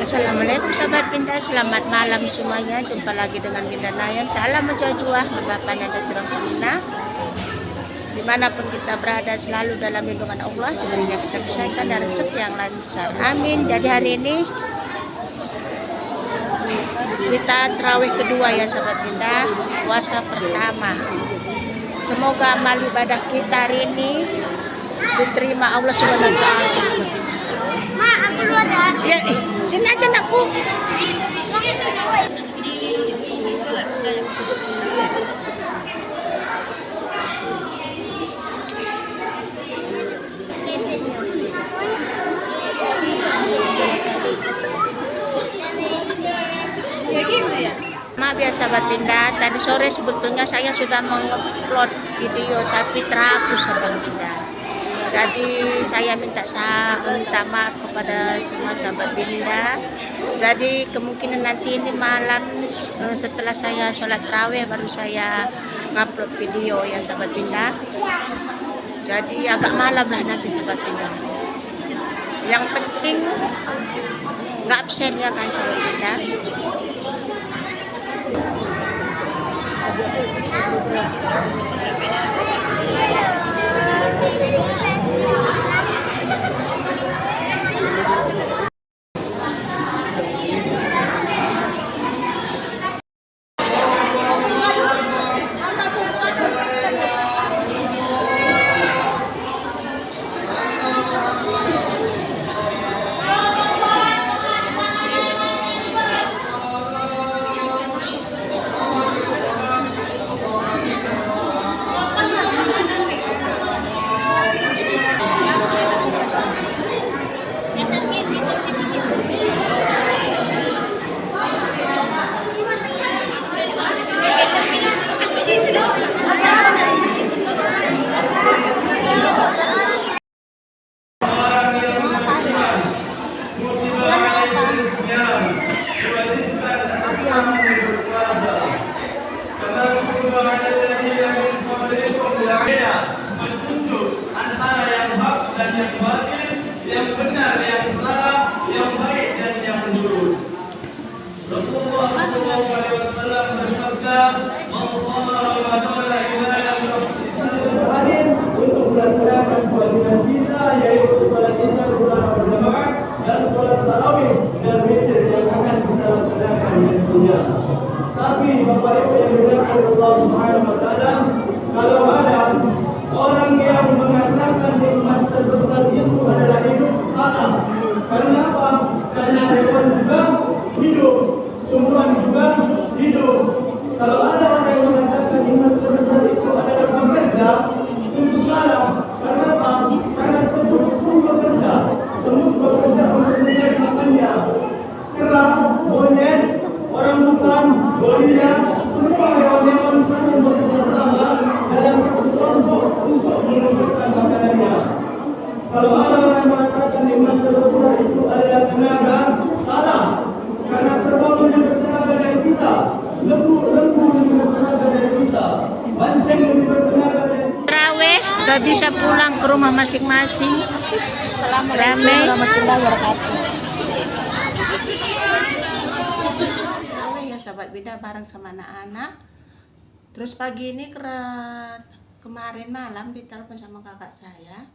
Assalamualaikum sahabat Binda, selamat malam semuanya. Jumpa lagi dengan Binda Nayan. Salam menjuah-juah, Bapak dan Terang Semina. Dimanapun kita berada, selalu dalam lindungan Allah, diberinya kita kesehatan dan rezeki yang lancar. Amin. Jadi hari ini kita terawih kedua ya sahabat Binda, puasa pertama. Semoga amal ibadah kita hari ini diterima Allah Subhanahu wa taala sahabat Binda. Ma, aku luar ya. Ya, sini aja anakku. Ya gitu ya. Maaf ya sahabat Binda, tadi sore sebetulnya saya sudah mengupload video tapi terhapus sahabat Binda. Jadi saya minta maaf kepada semua sahabat Binda. Jadi kemungkinan nanti ini malam setelah saya sholat tarawih baru saya ngupload video ya sahabat Binda. Jadi agak malam lah nanti sahabat Binda. Yang penting nggak absen ya kan sahabat Binda. Menunjuk antara yang hak dan yang batil, yang benar, yang salah, yang baik dan yang buruk. Rasulullah SAW bersabda, "Man shoma Ramadan imanan wa ihtisaban untuk melaksanakan kewajiban kita yaitu salat isya secara berjamaah dan salat tarawih dan witir yang akan kita laksanakan di dunia." Tapi Bapak Ibu yang dimuliakan Allah Subhanahu wa taala, kalau ada orang yang mengatakan nikmat terbesar itu adalah hidup, salah. Karena apa? Karena hewan juga hidup, tumbuhan juga hidup. Kalau ada orang yang mengatakan nikmat terbesar itu adalah bekerja, itu salah. Karena apa? Karena semut pun bekerja. Semut bekerja untuk mencari makannya. Kerang, monyet, orang hutan, gorila, semua hewan-hewan saling bekerja sama dalam satu kelompok untuk mengumpulkan makanannya. Kalau ada orang yang mengatakan nikmat terbesar itu adalah tenaga, salah. Karena kerbau lebih bertenaga dari kita, lembu lebih bertenaga dari kita, banteng lebih bertenaga dari kita. Tarawih udah bisa pulang ke rumah masing-masing. Assalamualaikum warahmatullahi wabarakatuh. Ya sahabat Binda bareng sama anak-anak. Terus pagi ini kemarin malam ditelepon sama kakak saya.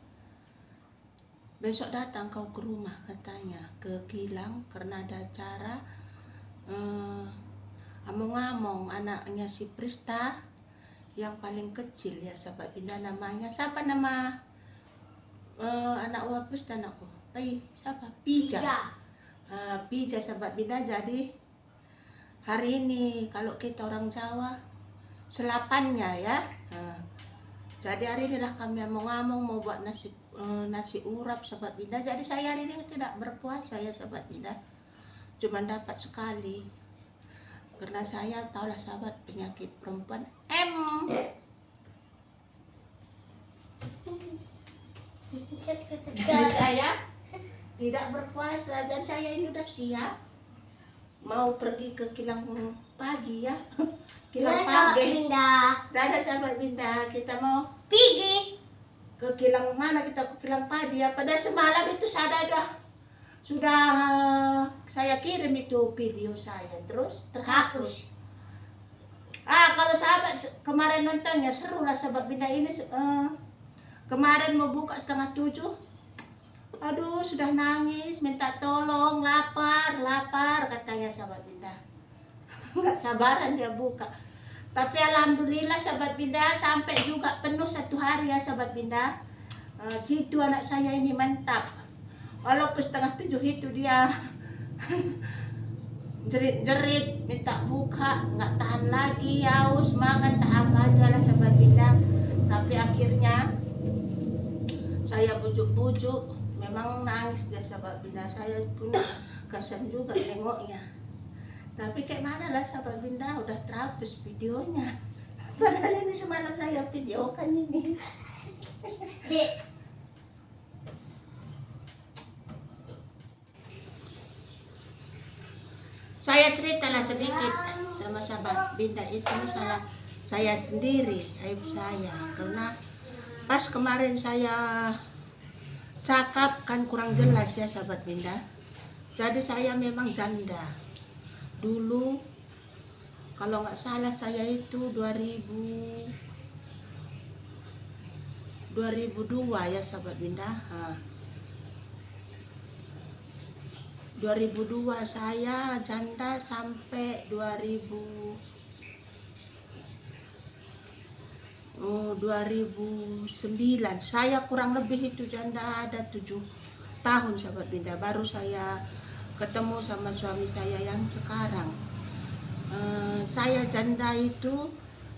Besok datang kau ke rumah katanya, ke Gilang karena ada acara among-among anaknya si Prista yang paling kecil ya sahabat Binda, namanya siapa nama anak Wa Prista anakku? Siapa? Pija. Pija sahabat Binda. Jadi hari ini kalau kita orang Jawa selapannya ya. Jadi hari inilah kami among-among mau buat nasi urap sahabat Binda. Jadi saya hari ini tidak berpuasa ya sahabat Binda, cuma dapat sekali karena saya tahulah sahabat penyakit perempuan jadi saya tidak berpuasa dan saya ini udah siap mau pergi ke kilang pagi ya. Kilang pagi. Dadah sahabat Binda, kita mau Pergi. ke kilang mana, kita ke kilang padi ya. Padahal semalam itu saya sudah saya kirim itu video saya, terus terhapus. Kalau sahabat kemarin nontonnya seru lah sahabat Binda ini. Kemarin mau buka 6:30. Aduh, sudah nangis, minta tolong, lapar katanya sahabat Binda. Nggak sabaran dia buka. Tapi alhamdulillah sahabat Binda, sampai juga penuh 1 hari ya sahabat Binda. Jitu anak saya ini mantap. Walaupun 6:30 itu dia jerit-jerit minta buka, nggak tahan lagi, haus, semangat, tak apa aja lah sahabat Binda. Tapi akhirnya saya bujuk-bujuk, memang nangis dia sahabat Binda. Saya pun kasihan juga tengoknya. Tapi kayak mana lah sahabat Binda, udah terhapus videonya. Padahal ini semalam saya videokan ini. Saya ceritalah sedikit sama sahabat Binda, itu masalah saya sendiri, aib saya. Karena pas kemarin saya cakap kan kurang jelas ya sahabat Binda. Jadi saya memang janda. Dulu kalau nggak salah saya itu 2002 ya sahabat Binda. 2002 saya janda sampai 2009 saya kurang lebih itu janda ada 7 tahun sahabat Binda. Baru saya ketemu sama suami saya yang sekarang. Saya janda itu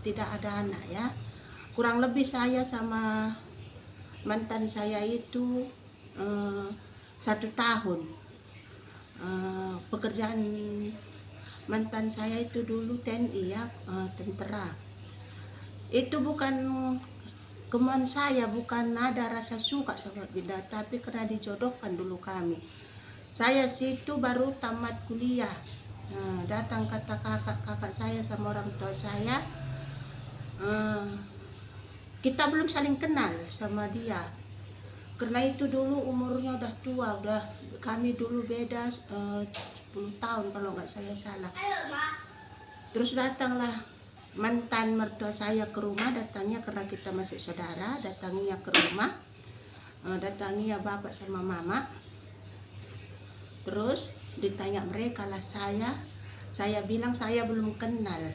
tidak ada anak ya. Kurang lebih saya sama mantan saya itu 1 tahun. Pekerjaan mantan saya itu dulu TNI ya, tentara. Itu bukan kemauan saya, bukan ada rasa suka sahabat Binda, tapi karena dijodohkan dulu kami. Saya situ baru tamat kuliah. Datang kata kakak saya sama orang tua saya, kita belum saling kenal sama dia. Karena itu dulu umurnya udah tua, kami dulu beda 10 tahun kalau nggak saya salah. Terus datanglah mantan mertua saya ke rumah, datangnya karena kita masih saudara, datangnya ke rumah, datangnya bapak sama mama. Terus ditanya mereka lah saya bilang saya belum kenal.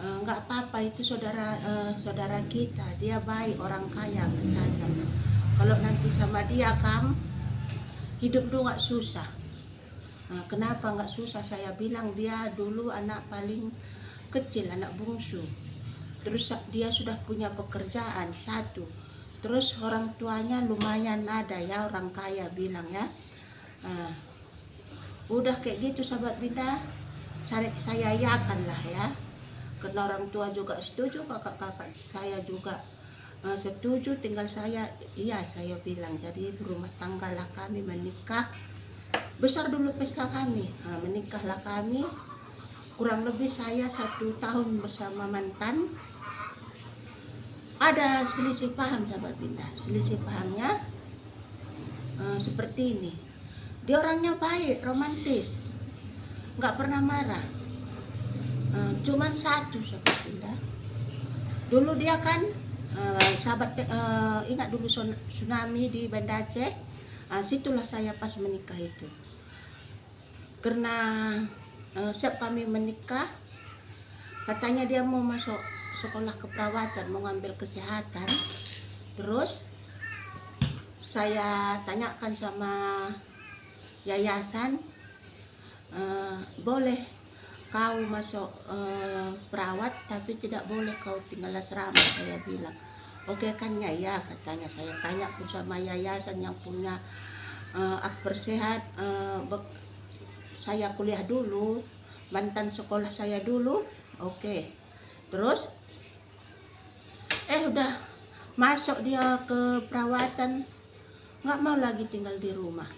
Nggak apa-apa, itu saudara kita, dia baik, orang kaya katanya. Kalau nanti sama dia hidup dulu nggak susah. Kenapa nggak susah? Saya bilang dia dulu anak paling kecil, anak bungsu. Terus dia sudah punya pekerjaan 1. Terus orang tuanya lumayan ada ya, orang kaya bilang ya. Udah kayak gitu sahabat Binda, saya yakan lah ya. Karena orang tua juga setuju, kakak-kakak saya juga setuju, tinggal saya bilang. Jadi berumah tangga lah kami, menikah. Besar dulu pesta kami, menikahlah kami. Kurang lebih saya 1 tahun bersama mantan. Ada selisih paham sahabat Binda. Selisih pahamnya seperti ini. Dia orangnya baik, romantis, nggak pernah marah. Cuman 1 sahabat Binda. Dulu dia kan ingat dulu tsunami di Banda Aceh. Situlah saya pas menikah itu. Karena siap kami menikah, katanya dia mau masuk sekolah keperawatan, mau ngambil kesehatan. Terus saya tanyakan sama yayasan, boleh kau masuk perawat, tapi tidak boleh kau tinggal asrama, saya bilang. Oke kan ya katanya. Saya tanya pun sama yayasan yang punya akper sehat. Saya kuliah dulu, mantan sekolah saya dulu, oke. Terus udah masuk dia ke perawatan, nggak mau lagi tinggal di rumah.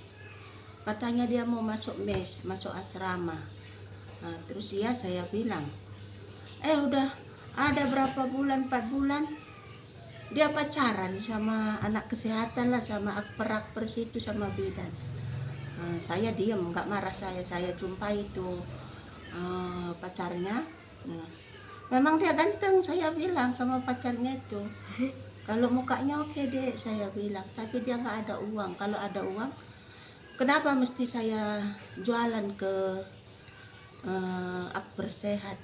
Katanya dia mau masuk mes, masuk asrama. Terus ya saya bilang, udah ada berapa bulan, 4 bulan, dia pacaran sama anak kesehatan lah, sama akper situ, sama bidan. Saya diam, nggak marah. Saya jumpai itu pacarnya. Memang dia ganteng, saya bilang sama pacarnya itu. Kalau mukanya oke deh, saya bilang. Tapi dia nggak ada uang. Kalau ada uang, kenapa mesti saya jualan ke Akbar Sehat?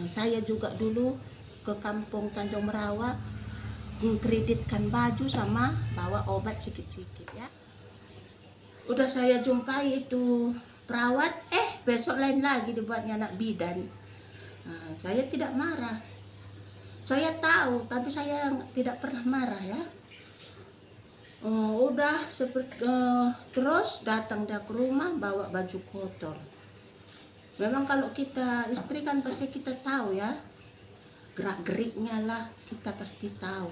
Saya juga dulu ke kampung Tanjung Merawa, kreditkan baju sama bawa obat sikit-sikit ya. Udah saya jumpai itu perawat, besok lain lagi dibuatnya anak bidan. Saya tidak marah. Saya tahu, tapi saya tidak pernah marah ya. Udah seperti terus datang dia ke rumah bawa baju kotor. Memang kalau kita istri kan pasti kita tahu ya, gerak-geriknya lah kita pasti tahu.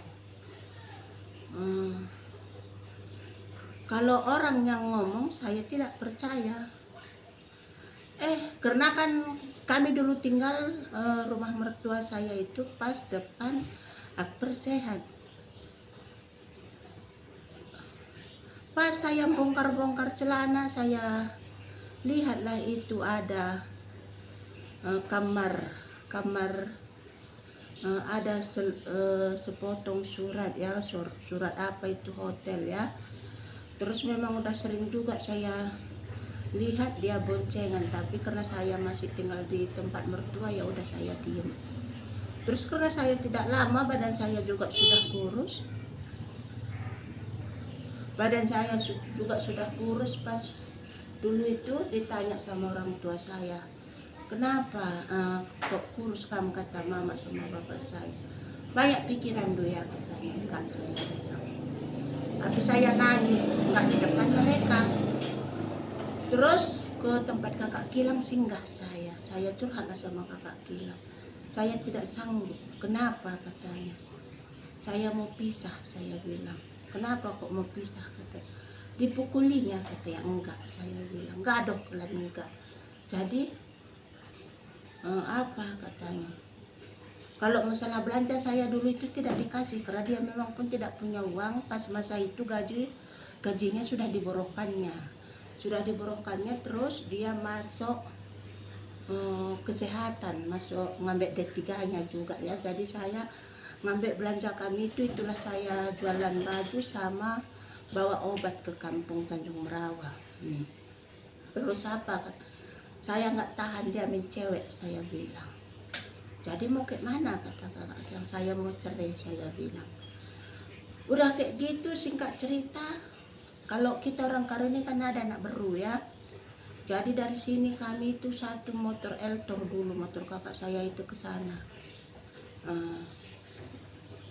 Kalau orang yang ngomong saya tidak percaya. Karena kan kami dulu tinggal rumah mertua saya itu pas depan Akbar Sehat. Pas saya bongkar-bongkar celana, saya lihatlah itu ada kamar ada sepotong surat ya, surat apa itu hotel ya. Terus memang udah sering juga saya lihat dia boncengan, tapi karena saya masih tinggal di tempat mertua ya udah saya diem. Terus karena saya tidak lama badan saya juga sudah kurus. Badan saya juga sudah kurus. Pas dulu itu ditanya sama orang tua saya, kenapa kok kurus kamu, kata mama sama bapak saya. Banyak pikiran dulu ya katanya, enggak saya bilang. Tapi saya nangis, enggak di depan mereka. Terus ke tempat kakak Kilang singgah saya curhatlah sama kakak Kilang. Saya tidak sanggup. Kenapa katanya? Saya mau pisah, saya bilang. Kenapa kok mau pisah katanya? Dipukulinya katanya. Enggak, saya bilang. Enggak dong, enggak. Jadi apa katanya? Kalau masalah belanja saya dulu itu tidak dikasih karena dia memang pun tidak punya uang. Pas masa itu gajinya sudah diborokkannya. Terus dia masuk kesehatan, masuk ngambil D3-nya juga ya. Jadi saya ngambil belanja kami itulah saya jualan baju sama bawa obat ke kampung Tanjung Merawa. Terus apa? Saya nggak tahan dia mencewek, saya bilang. Jadi mau ke mana, kata kakak yang saya mau cerai, saya bilang. Udah kayak gitu singkat cerita. Kalau kita orang Karuni kan ada anak baru ya. Jadi dari sini kami itu satu motor Eltor dulu, motor kakak saya itu ke sana.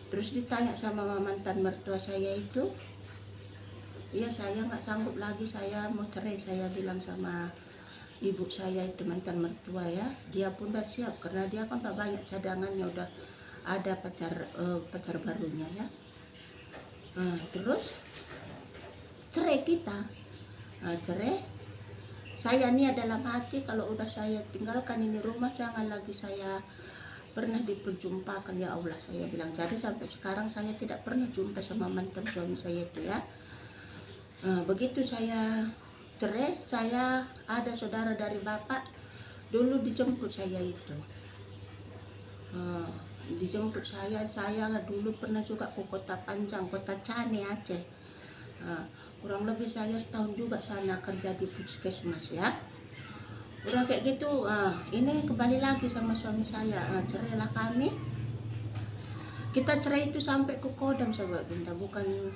Terus ditanya sama mantan mertua saya itu, iya saya nggak sanggup lagi, saya mau cerai, saya bilang sama ibu saya itu mantan mertua ya. Dia pun udah siap karena dia kan tak banyak cadangannya, udah ada pacar barunya ya. Terus cerai kita, cerai. Saya niat dalam hati kalau udah saya tinggalkan ini rumah jangan lagi saya pernah diperjumpakan ya Allah, saya bilang. Jadi sampai sekarang saya tidak pernah jumpa sama mantan suami saya itu ya. Begitu saya cerai, saya ada saudara dari bapak dulu dijemput saya itu. Dijemput saya dulu pernah juga ke Kota Panjang, Kota Cane, Aceh. Kurang lebih saya setahun juga sana kerja di puskesmas ya. Udah kayak gitu, ini kembali lagi sama suami saya, cerailah kami. Kita cerai itu sampai ke Kodam sahabat Binta, bukan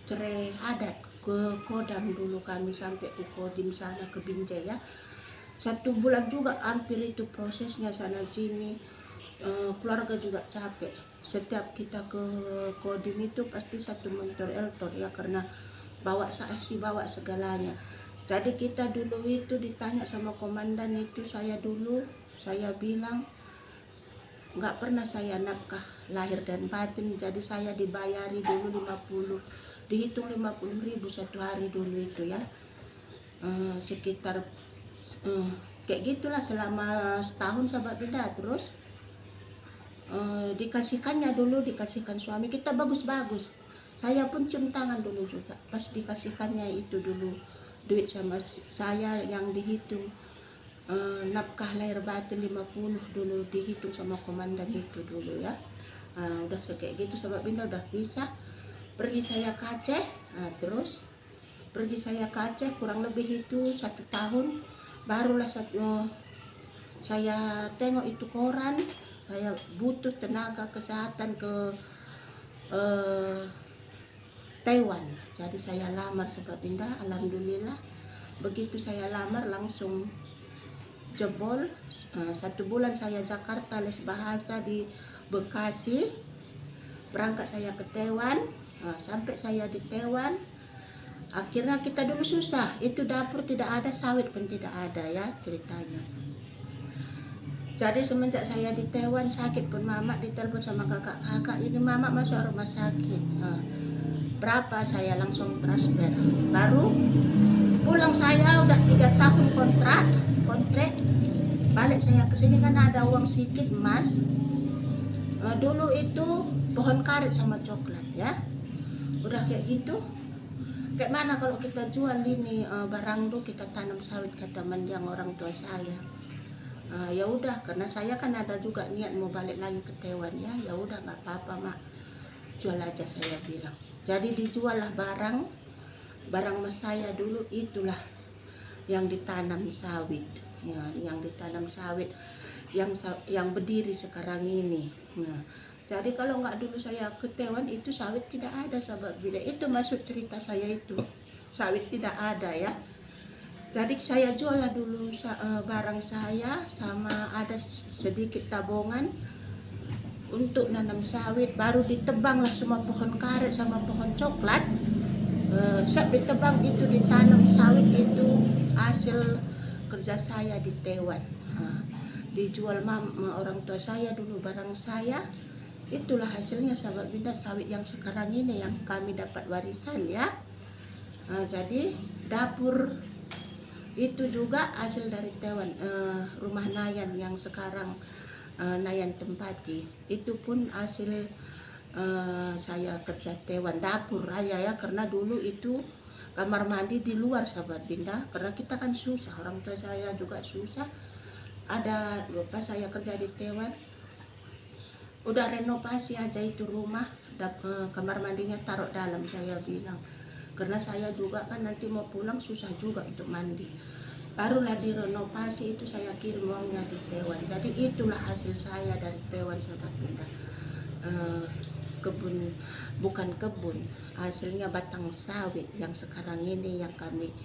cerai adat, ke Kodam dulu kami sampai ke Kodim sana, ke Binjai ya. 1 bulan juga hampir itu prosesnya sana sini. Keluarga juga capek. Setiap kita ke Kodim itu pasti 1 motor Eltor ya, karena bawa saksi, bawa segalanya. Jadi kita dulu itu ditanya sama komandan itu, saya bilang nggak pernah saya nafkah lahir dan batin. Jadi saya dibayari dulu 50, dihitung 50.000 1 hari dulu itu ya. Sekitar kayak gitulah selama setahun sahabat Binta. Terus dikasihkan suami kita bagus-bagus. Saya pun cium tangan dulu juga pas dikasihkannya itu dulu duit sama saya yang dihitung nafkah lahir batin 50 dulu dihitung sama komandan itu dulu ya. Udah kayak gitu sebab Binda udah bisa pergi saya ke Aceh. Terus pergi saya ke Aceh kurang lebih itu 1 tahun barulah saya tengok itu koran. Saya butuh tenaga kesehatan ke Taiwan. Jadi saya lamar sebab Binda, alhamdulillah begitu saya lamar langsung jebol. 1 bulan saya Jakarta les bahasa di Bekasi, berangkat saya ke Taiwan. Sampai saya di Taiwan akhirnya kita dulu susah, itu dapur tidak ada, sawit pun tidak ada ya ceritanya. Jadi semenjak saya di Taiwan sakit pun mama ditelepon sama kakak, ini mama masuk rumah sakit. Berapa saya langsung transfer. Baru pulang saya udah 3 tahun kontrak. Balik saya ke sini kan ada uang sedikit Mas. Dulu itu pohon karet sama coklat ya. Udah kayak gitu. Kayak mana kalau kita jual ini barang tuh kita tanam sawit kata mendiang orang tua saya. Ya udah karena saya kan ada juga niat mau balik lagi ke Taiwan ya. Ya udah nggak apa-apa mak, jual aja saya bilang. Jadi dijual lah barang mas saya dulu itulah yang ditanam sawit ya, yang ditanam sawit yang berdiri sekarang ini. Nah, jadi kalau nggak dulu saya ke Taiwan itu sawit tidak ada sahabat Binda. Itu masuk cerita saya itu sawit tidak ada ya. Jadi saya jual lah dulu barang saya sama ada sedikit tabungan untuk nanam sawit. Baru ditebang lah semua pohon karet sama pohon coklat. Siap ditebang itu ditanam sawit itu hasil kerja saya di Taiwan. Dijual orang tua saya dulu barang saya. Itulah hasilnya sahabat Binda sawit yang sekarang ini yang kami dapat warisan ya. Jadi dapur itu juga hasil dari Taiwan. Rumah Nayan yang sekarang Nayan tempati itu pun hasil saya kerja Taiwan. Dapur aja ya karena dulu itu kamar mandi di luar sahabat Binda karena kita kan susah, orang tua saya juga susah. Ada lupa saya kerja di Taiwan udah renovasi aja itu rumah, kamar mandinya taruh dalam saya bilang karena saya juga kan nanti mau pulang susah juga untuk mandi. Barulah direnovasi itu saya kirim uangnya di Taiwan. Jadi itulah hasil saya dari Taiwan sahabat Binda. Kebun, bukan kebun, hasilnya batang sawit yang sekarang ini yang kami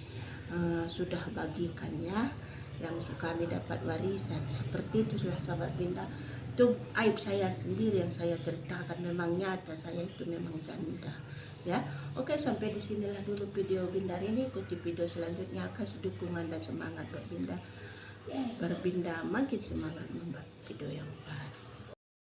sudah bagikan ya, yang kami dapat warisan. Seperti itu sudah sahabat Binda. Itu aib saya sendiri yang saya ceritakan, memang nyata saya itu memang janda ya. Oke, sampai di sinilah dulu video Binda ini. Ikuti video selanjutnya, kasih dukungan dan semangat buat Binda. Biar Binda makin semangat membuat video yang baru.